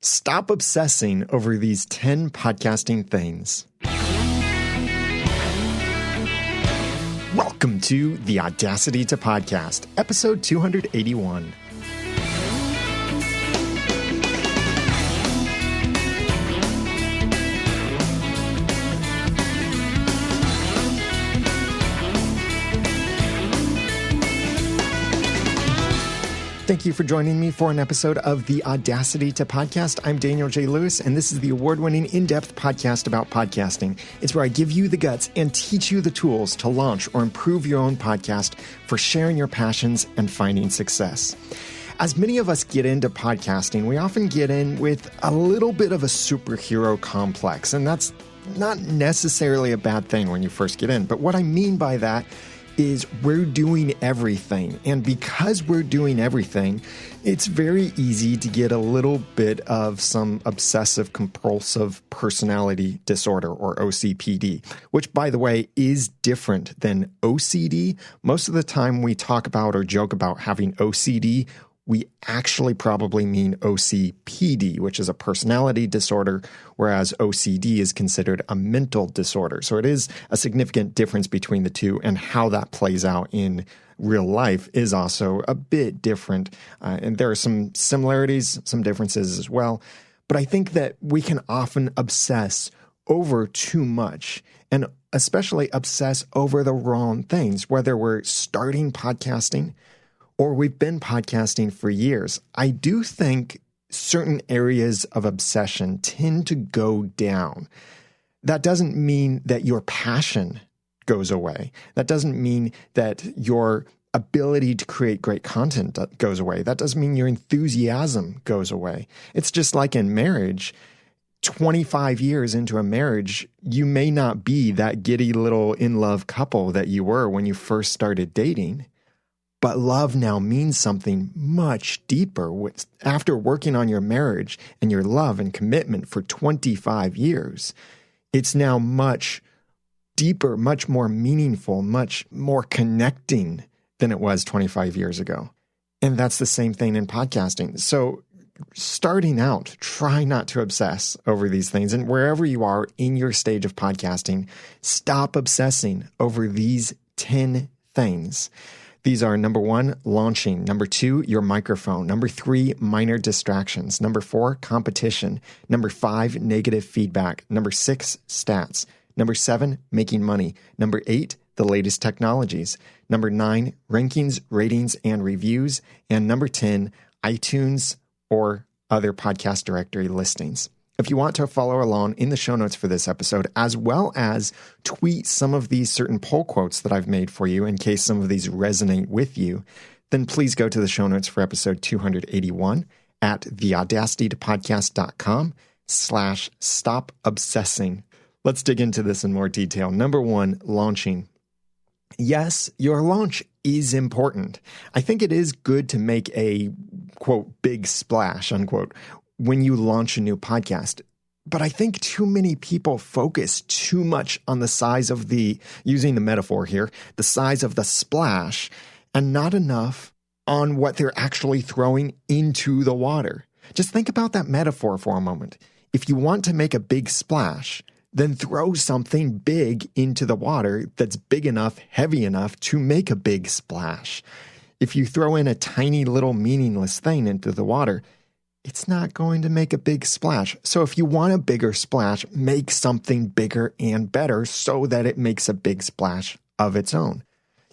Stop obsessing over these 10 podcasting things. Welcome to the Audacity to Podcast, episode 281. Thank you for joining me for an episode of the Audacity to Podcast. I'm Daniel J. Lewis, and this is the award-winning in-depth podcast about podcasting. It's where I give you the guts and teach you the tools to launch or improve your own podcast for sharing your passions and finding success. As many of us get into podcasting, we often get in with a little bit of a superhero complex, and that's not necessarily a bad thing when you first get in. But what I mean by that is we're doing everything. And because we're doing everything, it's very easy to get a little bit of some obsessive compulsive personality disorder, or OCPD, which, by the way, is different than OCD. Most of the time we talk about or joke about having OCD, we actually probably mean OCPD, which is a personality disorder, whereas OCD is considered a mental disorder. So it is a significant difference between the two, and how that plays out in real life is also a bit different. And there are some similarities, some differences as well. But I think that we can often obsess over too much, and especially obsess over the wrong things, whether we're starting podcasting or we've been podcasting for years. I do think certain areas of obsession tend to go down. That doesn't mean that your passion goes away. That doesn't mean that your ability to create great content goes away. That doesn't mean your enthusiasm goes away. It's just like in marriage. 25 years into a marriage, you may not be that giddy little in-love couple that you were when you first started dating. But love now means something much deeper. After working on your marriage and your love and commitment for 25 years, it's now much deeper, much more meaningful, much more connecting than it was 25 years ago. And that's the same thing in podcasting. So starting out, try not to obsess over these things. And wherever you are in your stage of podcasting, stop obsessing over these 10 things. These are: number 1, launching; number 2, your microphone; number 3, minor distractions; number 4, competition; number 5, negative feedback; number 6, stats; number 7, making money; number 8, the latest technologies; number 9, rankings, ratings, and reviews; and number 10, iTunes or other podcast directory listings. If you want to follow along in the show notes for this episode, as well as tweet some of these certain poll quotes that I've made for you in case some of these resonate with you, then please go to the show notes for episode 281 at theaudacitytopodcast.com/stop obsessing. Let's dig into this in more detail. Number 1, launching. Yes, your launch is important. I think it is good to make a, quote, big splash, unquote, when you launch a new podcast. But I think too many people focus too much on the size of using the metaphor here, the size of the splash, and not enough on what they're actually throwing into the water. Just think about that metaphor for a moment. If you want to make a big splash, then throw something big into the water that's big enough, heavy enough to make a big splash. If you throw in a tiny little meaningless thing into the water, it's not going to make a big splash. So if you want a bigger splash, make something bigger and better so that it makes a big splash of its own.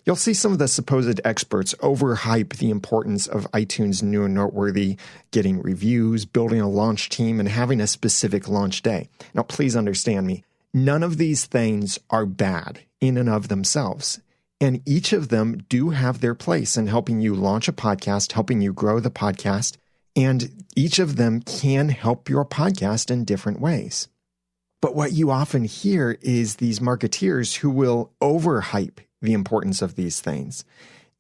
You'll see some of the supposed experts overhype the importance of iTunes' new and Noteworthy, getting reviews, building a launch team, and having a specific launch day. Now, please understand me. None of these things are bad in and of themselves. And each of them do have their place in helping you launch a podcast, helping you grow the podcast. And each of them can help your podcast in different ways. But what you often hear is these marketeers who will overhype the importance of these things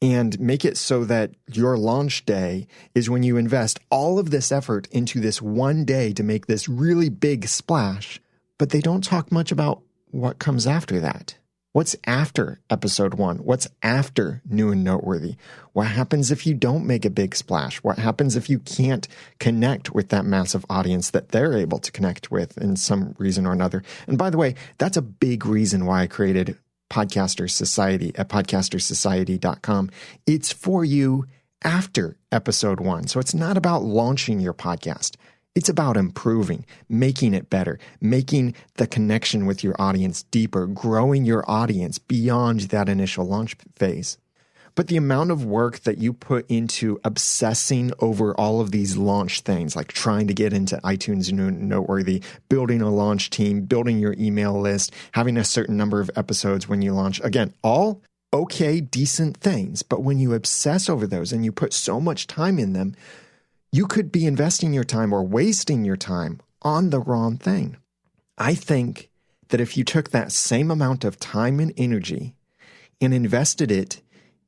and make it so that your launch day is when you invest all of this effort into this one day to make this really big splash, but they don't talk much about what comes after that. What's after episode 1? What's after new and noteworthy? What happens if you don't make a big splash? What happens if you can't connect with that massive audience that they're able to connect with in some reason or another? And by the way, that's a big reason why I created Podcaster Society at podcastersociety.com. It's for you after episode 1. So it's not about launching your podcast. It's about improving, making it better, making the connection with your audience deeper, growing your audience beyond that initial launch phase. But the amount of work that you put into obsessing over all of these launch things, like trying to get into iTunes Noteworthy, building a launch team, building your email list, having a certain number of episodes when you launch, again, all okay, decent things. But when you obsess over those and you put so much time in them, you could be investing your time or wasting your time on the wrong thing. I think that if you took that same amount of time and energy and invested it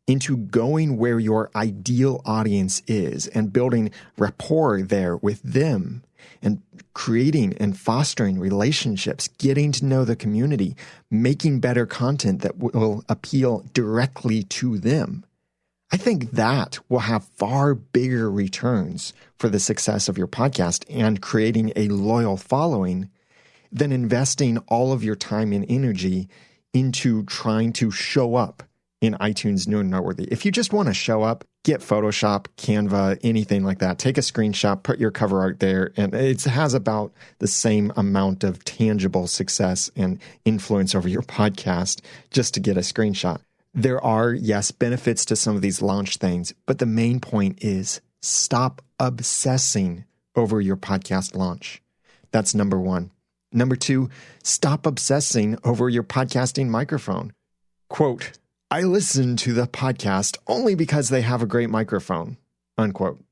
into going where your ideal audience is and building rapport there with them and creating and fostering relationships, getting to know the community, making better content that will appeal directly to them, I think that will have far bigger returns for the success of your podcast and creating a loyal following than investing all of your time and energy into trying to show up in iTunes New and Noteworthy. If you just want to show up, get Photoshop, Canva, anything like that, take a screenshot, put your cover art there, and it has about the same amount of tangible success and influence over your podcast just to get a screenshot. There are, yes, benefits to some of these launch things, but the main point is stop obsessing over your podcast launch. That's number 1. Number 2, stop obsessing over your podcasting microphone. Quote, I listen to the podcast only because they have a great microphone, unquote.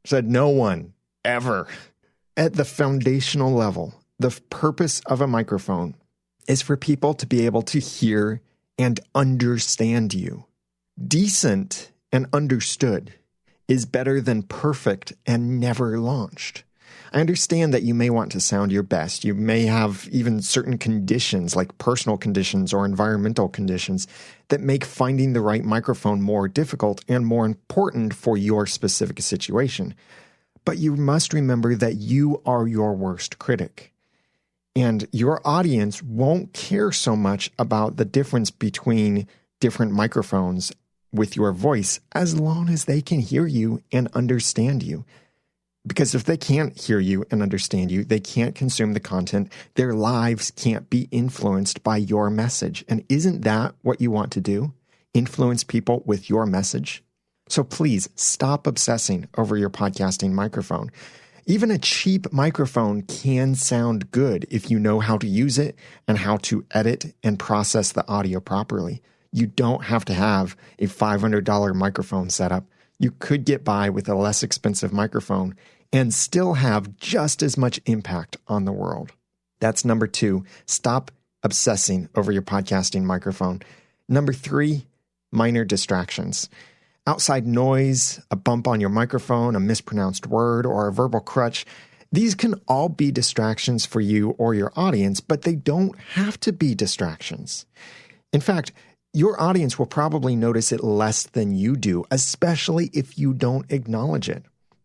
Said no one, ever. At the foundational level, the purpose of a microphone is for people to be able to hear and understand you. Decent and understood is better than perfect and never launched. I understand that you may want to sound your best. You may have even certain conditions like personal conditions or environmental conditions that make finding the right microphone more difficult and more important for your specific situation. But you must remember that you are your worst critic. And your audience won't care so much about the difference between different microphones with your voice as long as they can hear you and understand you. Because if they can't hear you and understand you, they can't consume the content. Their lives can't be influenced by your message. And isn't that what you want to do? Influence people with your message? So please stop obsessing over your podcasting microphone. Even a cheap microphone can sound good if you know how to use it and how to edit and process the audio properly. You don't have to have a $500 microphone setup. You could get by with a less expensive microphone and still have just as much impact on the world. That's number 2. Stop obsessing over your podcasting microphone. Number 3, minor distractions. Outside noise, a bump on your microphone, a mispronounced word, or a verbal crutch, these can all be distractions for you or your audience, but they don't have to be distractions. In fact, your audience will probably notice it less than you do, especially if you don't acknowledge it.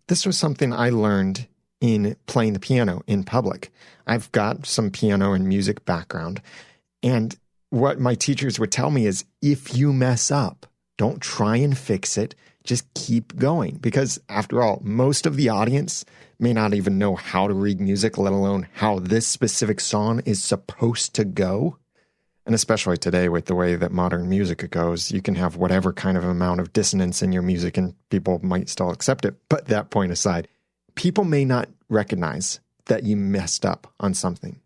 This was something I learned in playing the piano in public. I've got some piano and music background, and what my teachers would tell me is, if you mess up, don't try and fix it. Just keep going. Because after all, most of the audience may not even know how to read music, let alone how this specific song is supposed to go. And especially today with the way that modern music goes, you can have whatever kind of amount of dissonance in your music and people might still accept it. But that point aside, people may not recognize that you messed up on something.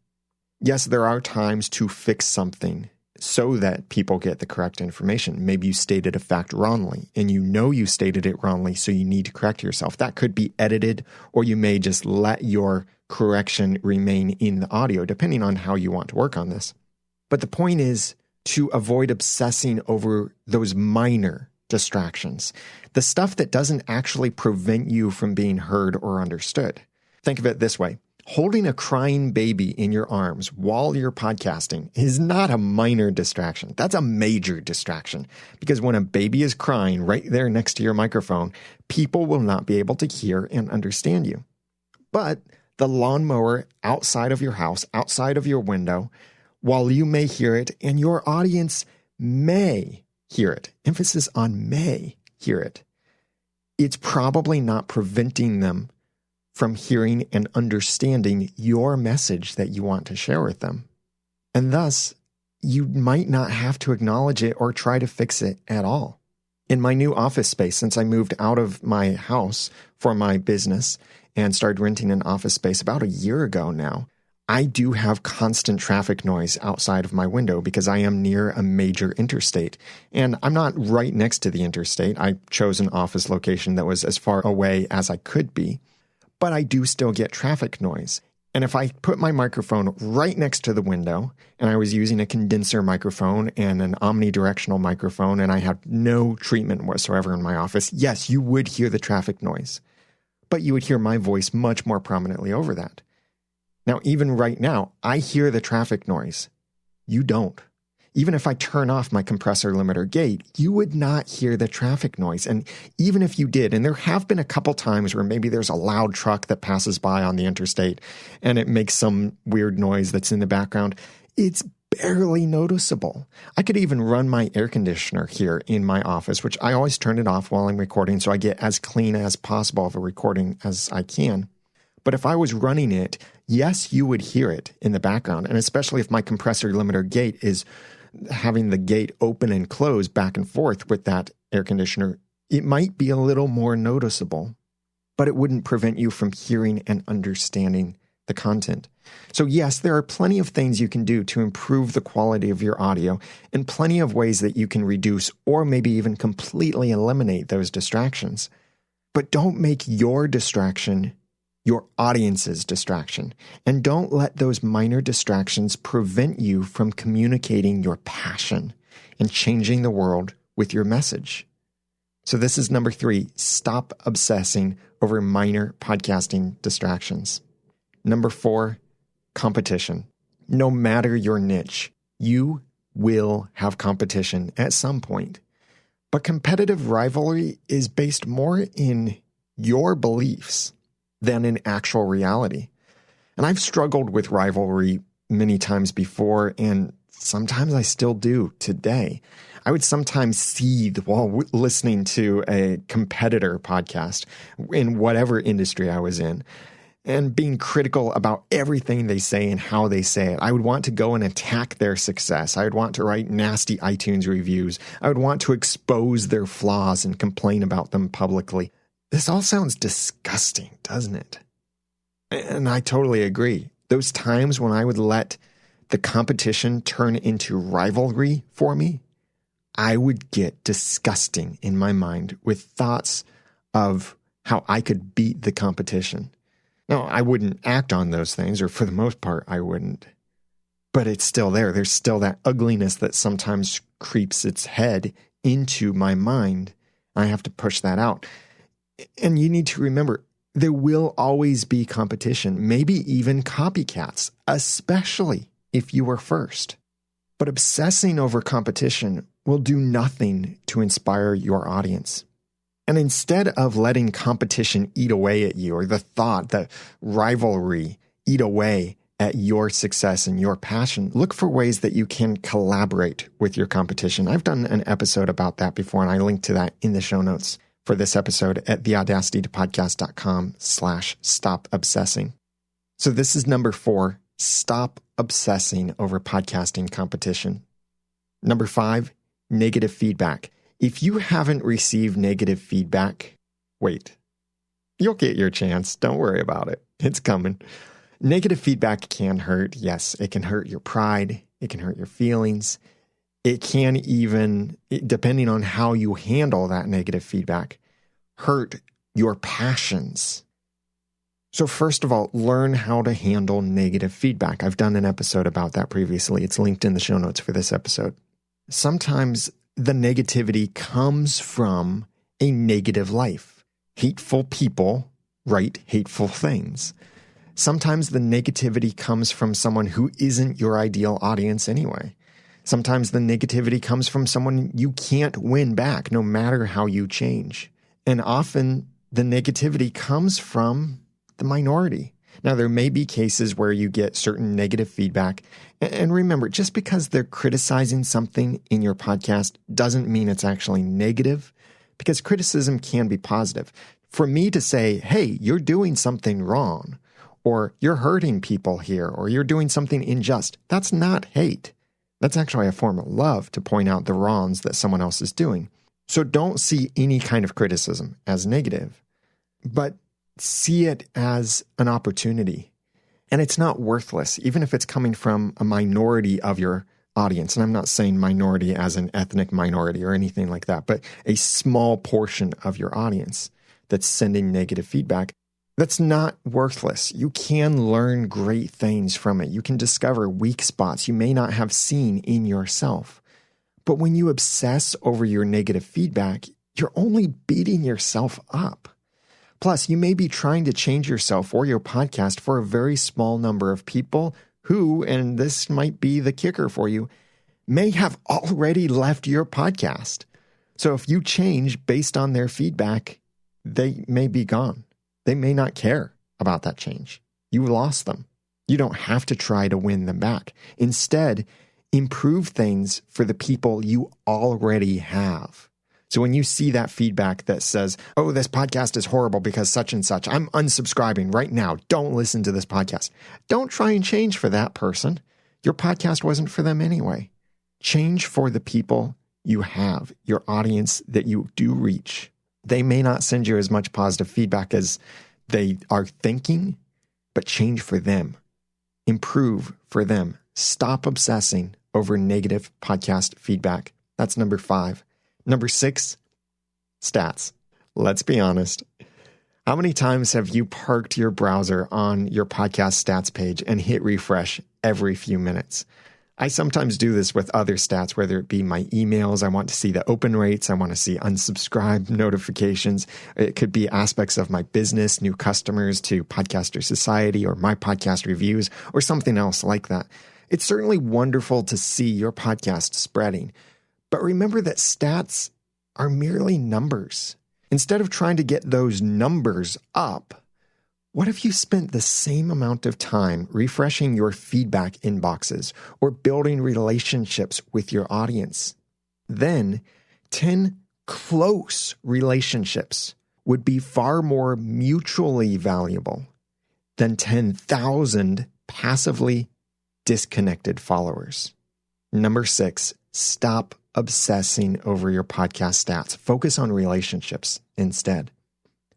Yes, there are times to fix something so that people get the correct information. Maybe you stated a fact wrongly, and you know you stated it wrongly, so you need to correct yourself. That could be edited, or you may just let your correction remain in the audio, depending on how you want to work on this. But the point is to avoid obsessing over those minor distractions, the stuff that doesn't actually prevent you from being heard or understood. Think of it this way. Holding a crying baby in your arms while you're podcasting is not a minor distraction. That's a major distraction, because when a baby is crying right there next to your microphone, people will not be able to hear and understand you. But the lawnmower outside of your house, outside of your window, while you may hear it and your audience may hear it, emphasis on may hear it, it's probably not preventing them from hearing and understanding your message that you want to share with them. And thus, you might not have to acknowledge it or try to fix it at all. In my new office space, since I moved out of my house for my business and started renting an office space about a year ago now, I do have constant traffic noise outside of my window because I am near a major interstate. And I'm not right next to the interstate. I chose an office location that was as far away as I could be. But I do still get traffic noise. And if I put my microphone right next to the window, and I was using a condenser microphone and an omnidirectional microphone, and I had no treatment whatsoever in my office, yes, you would hear the traffic noise. But you would hear my voice much more prominently over that. Now, even right now, I hear the traffic noise. You don't. Even if I turn off my compressor limiter gate, you would not hear the traffic noise. And even if you did, and there have been a couple times where maybe there's a loud truck that passes by on the interstate and it makes some weird noise that's in the background, it's barely noticeable. I could even run my air conditioner here in my office, which I always turn it off while I'm recording so I get as clean as possible of a recording as I can. But if I was running it, yes, you would hear it in the background. And especially if my compressor limiter gate is having the gate open and close back and forth with that air conditioner, it might be a little more noticeable, but it wouldn't prevent you from hearing and understanding the content. So yes, there are plenty of things you can do to improve the quality of your audio and plenty of ways that you can reduce or maybe even completely eliminate those distractions. But don't make your distraction your audience's distraction. And don't let those minor distractions prevent you from communicating your passion and changing the world with your message. So this is number 3, stop obsessing over minor podcasting distractions. Number 4, competition. No matter your niche, you will have competition at some point. But competitive rivalry is based more in your beliefs than in actual reality. And I've struggled with rivalry many times before, and sometimes I still do today. I would sometimes seethe while listening to a competitor podcast in whatever industry I was in, and being critical about everything they say and how they say it. I would want to go and attack their success. I would want to write nasty iTunes reviews. I would want to expose their flaws and complain about them publicly. This all sounds disgusting, doesn't it? And I totally agree. Those times when I would let the competition turn into rivalry for me, I would get disgusting in my mind with thoughts of how I could beat the competition. Now, I wouldn't act on those things, or for the most part, I wouldn't. But it's still there. There's still that ugliness that sometimes creeps its head into my mind. I have to push that out. And you need to remember, there will always be competition, maybe even copycats, especially if you were first. But obsessing over competition will do nothing to inspire your audience. And instead of letting competition eat away at you, or the thought that rivalry eat away at your success and your passion, look for ways that you can collaborate with your competition. I've done an episode about that before, and I link to that in the show notes for this episode at theaudacitytopodcast.com/stop obsessing. So this is number 4, stop obsessing over podcasting competition. Number 5, negative feedback. If you haven't received negative feedback, wait. You'll get your chance. Don't worry about it. It's coming. Negative feedback can hurt. Yes, it can hurt your pride. It can hurt your feelings. It can even, depending on how you handle that negative feedback, hurt your passions. So first of all, learn how to handle negative feedback. I've done an episode about that previously. It's linked in the show notes for this episode. Sometimes the negativity comes from a negative life. Hateful people write hateful things. Sometimes the negativity comes from someone who isn't your ideal audience anyway. Sometimes the negativity comes from someone you can't win back, no matter how you change. And often the negativity comes from the minority. Now, there may be cases where you get certain negative feedback. And remember, just because they're criticizing something in your podcast doesn't mean it's actually negative, because criticism can be positive. For me to say, hey, you're doing something wrong, or you're hurting people here, or you're doing something unjust, that's not hate. That's actually a form of love to point out the wrongs that someone else is doing. So don't see any kind of criticism as negative, but see it as an opportunity. And it's not worthless, even if it's coming from a minority of your audience. And I'm not saying minority as an ethnic minority or anything like that, but a small portion of your audience that's sending negative feedback. That's not worthless. You can learn great things from it. You can discover weak spots you may not have seen in yourself. But when you obsess over your negative feedback, you're only beating yourself up. Plus, you may be trying to change yourself or your podcast for a very small number of people who, and this might be the kicker for you, may have already left your podcast. So if you change based on their feedback, they may be gone. They may not care about that change. You lost them. You don't have to try to win them back. Instead, improve things for the people you already have. So when you see that feedback that says, oh, this podcast is horrible because such and such, I'm unsubscribing right now. Don't listen to this podcast. Don't try and change for that person. Your podcast wasn't for them anyway. Change for the people you have, your audience that you do reach. They may not send you as much positive feedback as they are thinking, but change for them. Improve for them. Stop obsessing over negative podcast feedback. That's number 5. Number 6, stats. Let's be honest. How many times have you parked your browser on your podcast stats page and hit refresh every few minutes? I sometimes do this with other stats, whether it be my emails. I want to see the open rates. I want to see unsubscribe notifications. It could be aspects of my business, new customers to Podcaster Society or my podcast reviews or something else like that. It's certainly wonderful to see your podcast spreading. But remember that stats are merely numbers. Instead of trying to get those numbers up, what if you spent the same amount of time refreshing your feedback inboxes or building relationships with your audience? Then 10 close relationships would be far more mutually valuable than 10,000 passively disconnected followers. Number 6, stop obsessing over your podcast stats. Focus on relationships instead.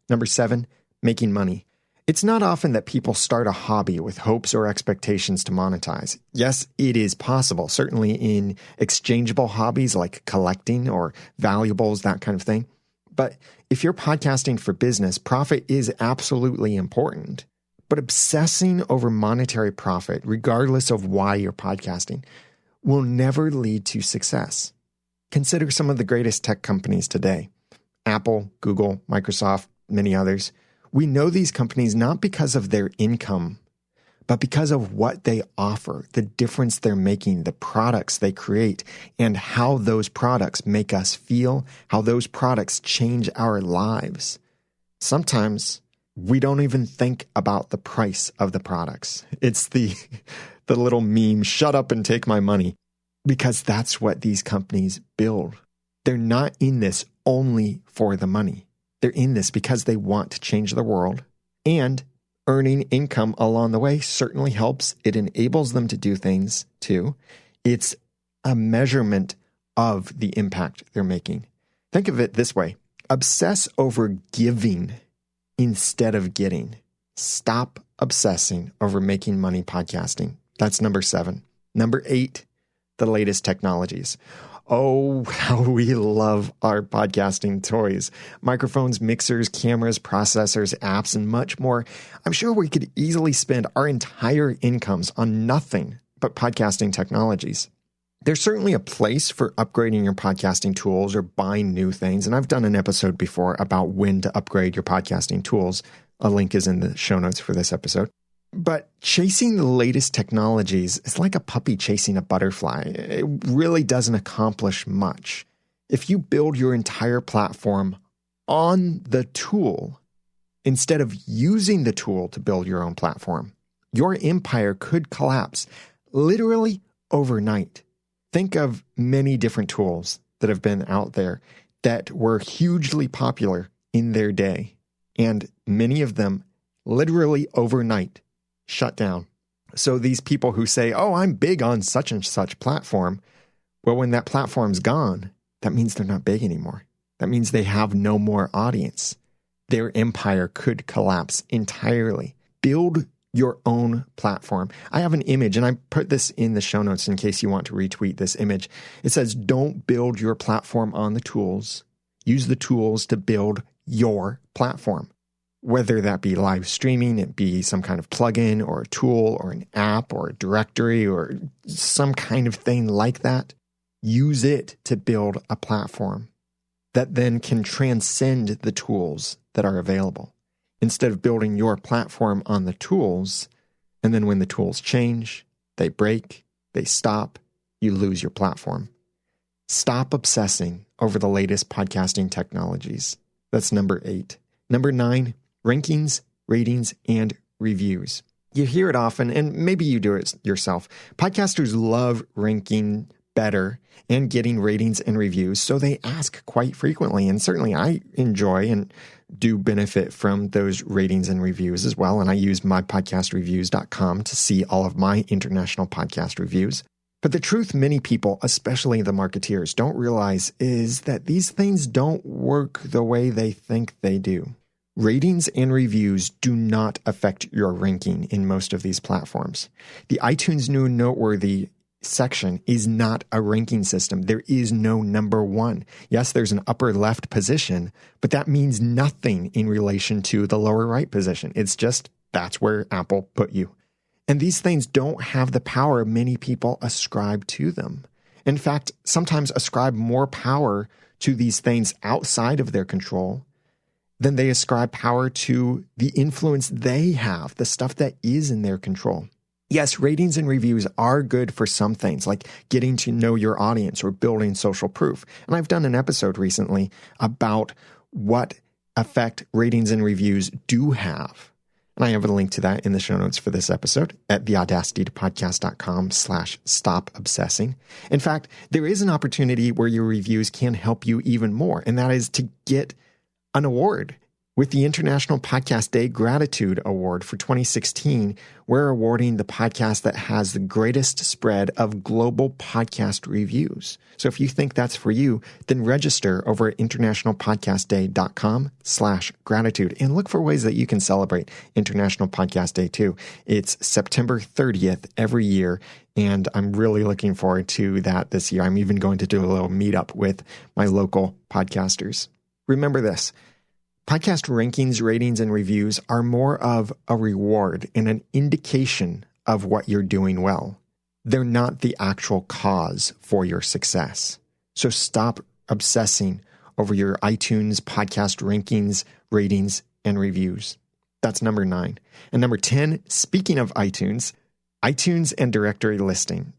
Number 7, making money. It's not often that people start a hobby with hopes or expectations to monetize. Yes, it is possible, certainly in exchangeable hobbies like collecting or valuables, that kind of thing. But if you're podcasting for business, profit is absolutely important. But obsessing over monetary profit, regardless of why you're podcasting, will never lead to success. Consider some of the greatest tech companies today. Apple, Google, Microsoft, many others. We know these companies not because of their income, but because of what they offer, the difference they're making, the products they create, and how those products make us feel, how those products change our lives. Sometimes we don't even think about the price of the products. It's the little meme, shut up and take my money. Because that's what these companies build. They're not in this only for the money. They're in this because they want to change the world, and earning income along the way certainly helps. It enables them to do things too. It's a measurement of the impact they're making. Think of it this way. Obsess over giving instead of getting. Stop obsessing over making money podcasting. That's number 7. Number 8, the latest technologies. Oh, how we love our podcasting toys. Microphones, mixers, cameras, processors, apps, and much more. I'm sure we could easily spend our entire incomes on nothing but podcasting technologies. There's certainly a place for upgrading your podcasting tools or buying new things. And I've done an episode before about when to upgrade your podcasting tools. A link is in the show notes for this episode. But chasing the latest technologies is like a puppy chasing a butterfly. It really doesn't accomplish much. If you build your entire platform on the tool, instead of using the tool to build your own platform, your empire could collapse literally overnight. Think of many different tools that have been out there that were hugely popular in their day, and many of them literally overnight shut down. So these people who say, oh, I'm big on such and such platform, well, when that platform's gone, that means they're not big anymore. That means they have no more audience. Their empire could collapse entirely. Build your own platform. I have an image, and I put this in the show notes in case you want to retweet this image. It says, don't build your platform on the tools. Use the tools to build your platform. Whether that be live streaming, it be some kind of plugin or a tool or an app or a directory or some kind of thing like that, use it to build a platform that then can transcend the tools that are available. Instead of building your platform on the tools, and then when the tools change, they break, they stop, you lose your platform. Stop obsessing over the latest podcasting technologies. That's number 8. Number 9, rankings, ratings, and reviews. You hear it often, and maybe you do it yourself. Podcasters love ranking better and getting ratings and reviews, so they ask quite frequently. And certainly I enjoy and do benefit from those ratings and reviews as well. And I use mypodcastreviews.com to see all of my international podcast reviews. But the truth many people, especially the marketeers, don't realize is that these things don't work the way they think they do. Ratings and reviews do not affect your ranking in most of these platforms. The iTunes new Noteworthy section is not a ranking system. There is no number 1. Yes, there's an upper left position, but that means nothing in relation to the lower right position. It's just that's where Apple put you. And these things don't have the power many people ascribe to them. In fact, sometimes ascribe more power to these things outside of their control than they ascribe power to the influence they have, the stuff that is in their control. Yes, ratings and reviews are good for some things, like getting to know your audience or building social proof. And I've done an episode recently about what effect ratings and reviews do have. And I have a link to that in the show notes for this episode at theaudacitytopodcast.com/stopobsessing. In fact, there is an opportunity where your reviews can help you even more, and that is to get an award. With the International Podcast Day Gratitude Award for 2016, we're awarding the podcast that has the greatest spread of global podcast reviews. So if you think that's for you, then register over at internationalpodcastday.com/gratitude and look for ways that you can celebrate International Podcast Day too. It's September 30th every year, and I'm really looking forward to that this year. I'm even going to do a little meetup with my local podcasters. Remember this. Podcast rankings, ratings, and reviews are more of a reward and an indication of what you're doing well. They're not the actual cause for your success. So stop obsessing over your iTunes podcast rankings, ratings, and reviews. That's number 9. And number 10, speaking of iTunes and directory listing.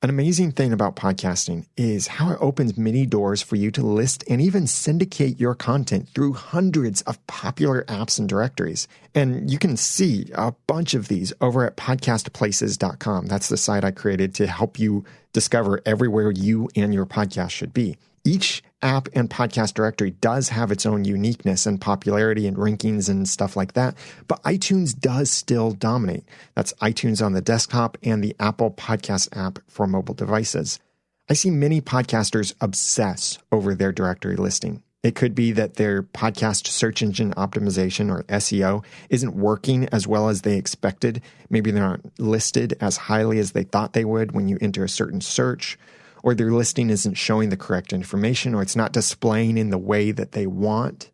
An amazing thing about podcasting is how it opens many doors for you to list and even syndicate your content through hundreds of popular apps and directories. And you can see a bunch of these over at podcastplaces.com. That's the site I created to help you discover everywhere you and your podcast should be. Each app and podcast directory does have its own uniqueness and popularity and rankings and stuff like that, but iTunes does still dominate. That's iTunes on the desktop and the Apple Podcast app for mobile devices. I see many podcasters obsess over their directory listing. It could be that their podcast search engine optimization or SEO isn't working as well as they expected. Maybe they're not listed as highly as they thought they would when you enter a certain search, or their listing isn't showing the correct information, or it's not displaying in the way that they want.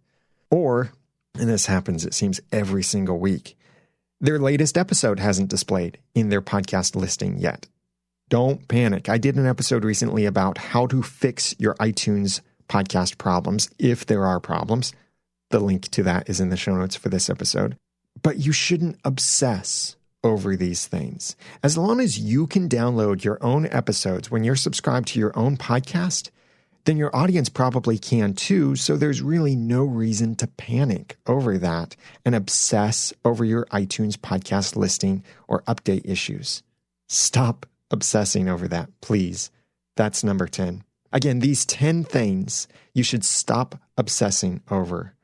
Or, and this happens, it seems, every single week, their latest episode hasn't displayed in their podcast listing yet. Don't panic. I did an episode recently about how to fix your iTunes podcast problems, if there are problems. The link to that is in the show notes for this episode. But you shouldn't obsess over these things. As long as you can download your own episodes when you're subscribed to your own podcast, then your audience probably can too, so there's really no reason to panic over that and obsess over your iTunes podcast listing or update issues. Stop obsessing over that, please. That's number 10. Again, these 10 things you should stop obsessing over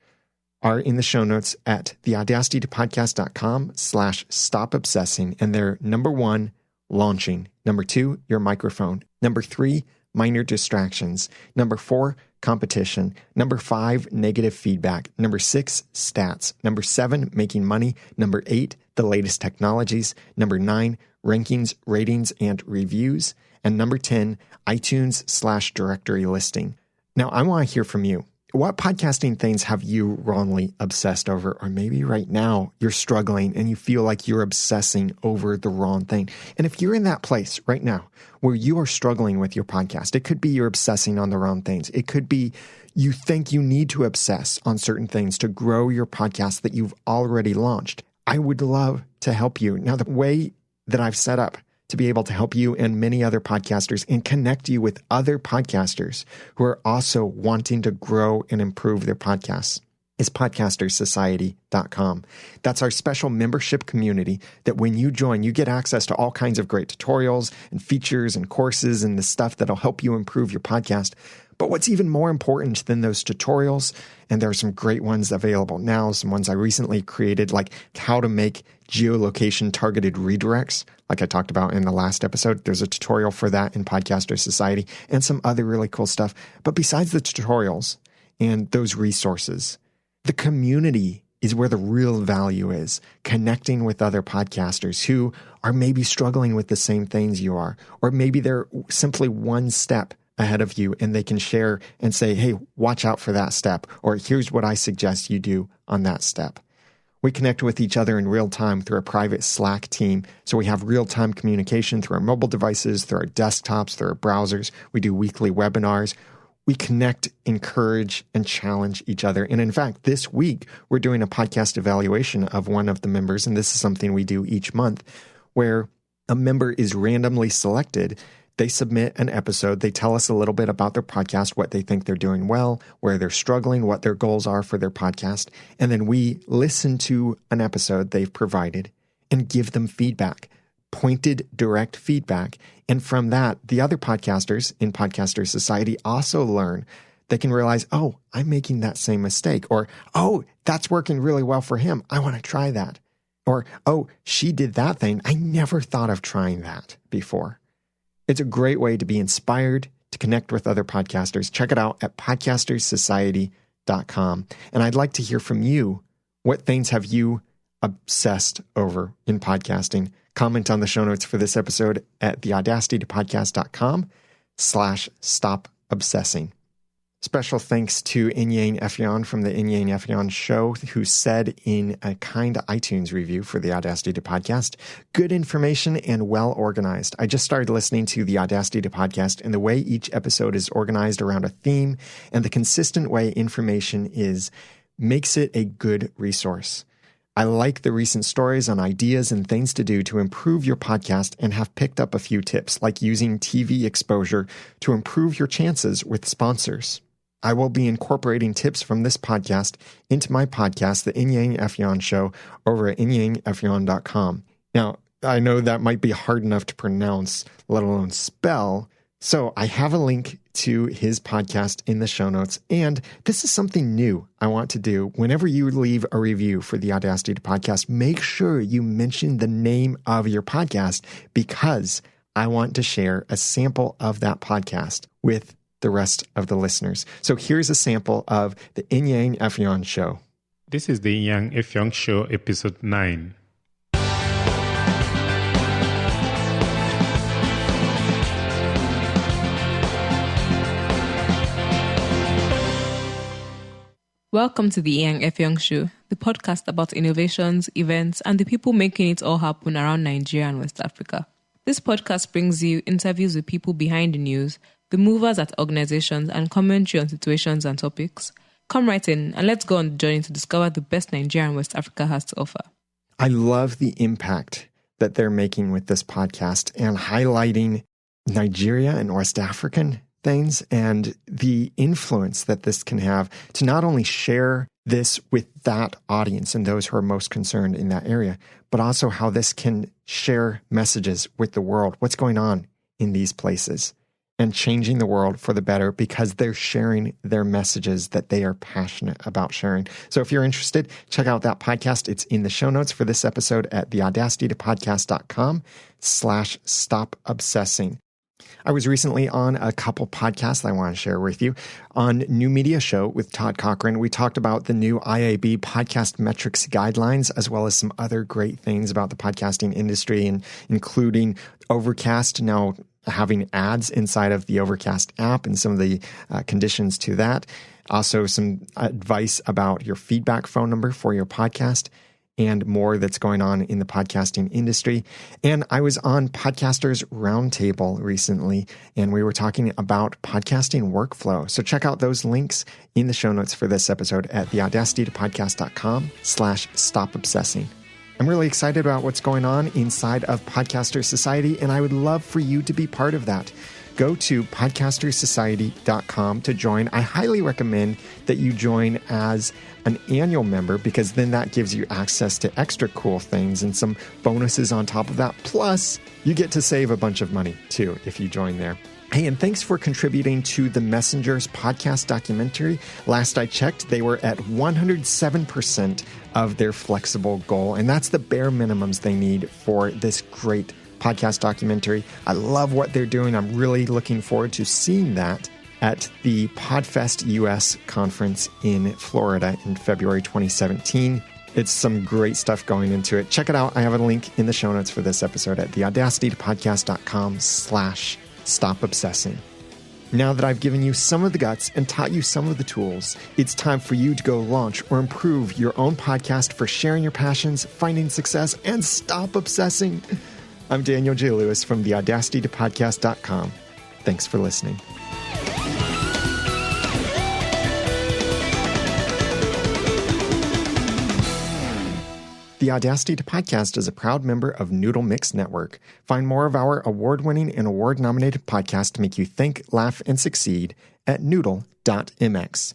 are in the show notes at theaudacitytopodcast.com/stop obsessing. And they're number 1, launching. Number 2, your microphone. Number 3, minor distractions. Number 4, competition. Number 5, negative feedback. Number 6, stats. Number 7, making money. Number 8, the latest technologies. Number 9, rankings, ratings, and reviews. And number 10, iTunes/directory listing. Now, I want to hear from you. What podcasting things have you wrongly obsessed over? Or maybe right now you're struggling and you feel like you're obsessing over the wrong thing. And if you're in that place right now where you are struggling with your podcast, it could be you're obsessing on the wrong things. It could be you think you need to obsess on certain things to grow your podcast that you've already launched. I would love to help you. Now, the way that I've set up to be able to help you and many other podcasters and connect you with other podcasters who are also wanting to grow and improve their podcasts is podcastersociety.com. That's our special membership community that when you join, you get access to all kinds of great tutorials and features and courses and the stuff that'll help you improve your podcast. But what's even more important than those tutorials, and there are some great ones available now, some ones I recently created, like how to make geolocation targeted redirects, like I talked about in the last episode. There's a tutorial for that in Podcaster Society and some other really cool stuff. But besides the tutorials and those resources, the community is where the real value is, connecting with other podcasters who are maybe struggling with the same things you are, or maybe they're simply one step ahead of you and they can share and say, hey, watch out for that step, or here's what I suggest you do on that step. We connect with each other in real time through a private Slack team. So we have real-time communication through our mobile devices, through our desktops, through our browsers. We do weekly webinars. We connect, encourage, and challenge each other. And in fact, this week, we're doing a podcast evaluation of one of the members. And this is something we do each month where a member is randomly selected. They submit an episode. They tell us a little bit about their podcast, what they think they're doing well, where they're struggling, what their goals are for their podcast. And then we listen to an episode they've provided and give them feedback, pointed, direct feedback. And from that, the other podcasters in Podcaster Society also learn. They can realize, oh, I'm making that same mistake. Or, oh, that's working really well for him. I want to try that. Or, oh, she did that thing. I never thought of trying that before. It's a great way to be inspired, to connect with other podcasters. Check it out at podcastersociety.com. And I'd like to hear from you. What things have you obsessed over in podcasting? Comment on the show notes for this episode at theaudacitytopodcast.com/stop obsessing. Special thanks to Inyang Efyon from the Inyang Efyon Show, who said in a kind iTunes review for the Audacity to Podcast, good information and well organized. I just started listening to the Audacity to Podcast, and the way each episode is organized around a theme and the consistent way information is makes it a good resource. I like the recent stories on ideas and things to do to improve your podcast and have picked up a few tips, like using TV exposure to improve your chances with sponsors. I will be incorporating tips from this podcast into my podcast, The Inyang Efyon Show, over at inyangefyon.com. Now, I know that might be hard enough to pronounce, let alone spell, so I have a link to his podcast in the show notes. And this is something new I want to do. Whenever you leave a review for the Audacity to Podcast, make sure you mention the name of your podcast, because I want to share a sample of that podcast with the rest of the listeners. So here's a sample of the Inyang Efyon Show. This is the Inyang Efyon Show, episode 9. Welcome to the Inyang Efyon Show, the podcast about innovations, events, and the people making it all happen around Nigeria and West Africa. This podcast brings you interviews with people behind the news, the movers at organizations, and commentary on situations and topics. Come right in and let's go on the journey to discover the best Nigeria and West Africa has to offer. I love the impact that they're making with this podcast and highlighting Nigeria and West African things and the influence that this can have to not only share this with that audience and those who are most concerned in that area, but also how this can share messages with the world, what's going on in these places, and changing the world for the better because they're sharing their messages that they are passionate about sharing. So if you're interested, check out that podcast. It's in the show notes for this episode at theaudacitytopodcast.com/stop-obsessing. I was recently on a couple podcasts I want to share with you. On New Media Show with Todd Cochran, we talked about the new IAB podcast metrics guidelines, as well as some other great things about the podcasting industry, and including Overcast now having ads inside of the Overcast app and some of the conditions to that. Also, some advice about your feedback phone number for your podcast, and more that's going on in the podcasting industry. And I was on Podcasters Roundtable recently, and we were talking about podcasting workflow. So check out those links in the show notes for this episode at theaudacitytopodcast.com/stop-obsessing. I'm really excited about what's going on inside of Podcaster Society, and I would love for you to be part of that. Go to podcastersociety.com to join. I highly recommend that you join as an annual member because then that gives you access to extra cool things and some bonuses on top of that. Plus, you get to save a bunch of money too if you join there. Hey, and thanks for contributing to the Messengers podcast documentary. Last I checked, they were at 107% of their flexible goal, and that's the bare minimums they need for this great podcast documentary. I love what they're doing. I'm really looking forward to seeing that at the PodFest US conference in Florida in February 2017. It's some great stuff going into it. Check it out. I have a link in the show notes for this episode at theaudacitytopodcast.com/stop-obsessing. Now that I've given you some of the guts and taught you some of the tools, it's time for you to go launch or improve your own podcast for sharing your passions, finding success, and stop obsessing. I'm Daniel J. Lewis from theaudacitytopodcast.com. Thanks for listening. The Audacity to Podcast is a proud member of Noodle Mix Network. Find more of our award-winning and award-nominated podcasts to make you think, laugh, and succeed at noodle.mx.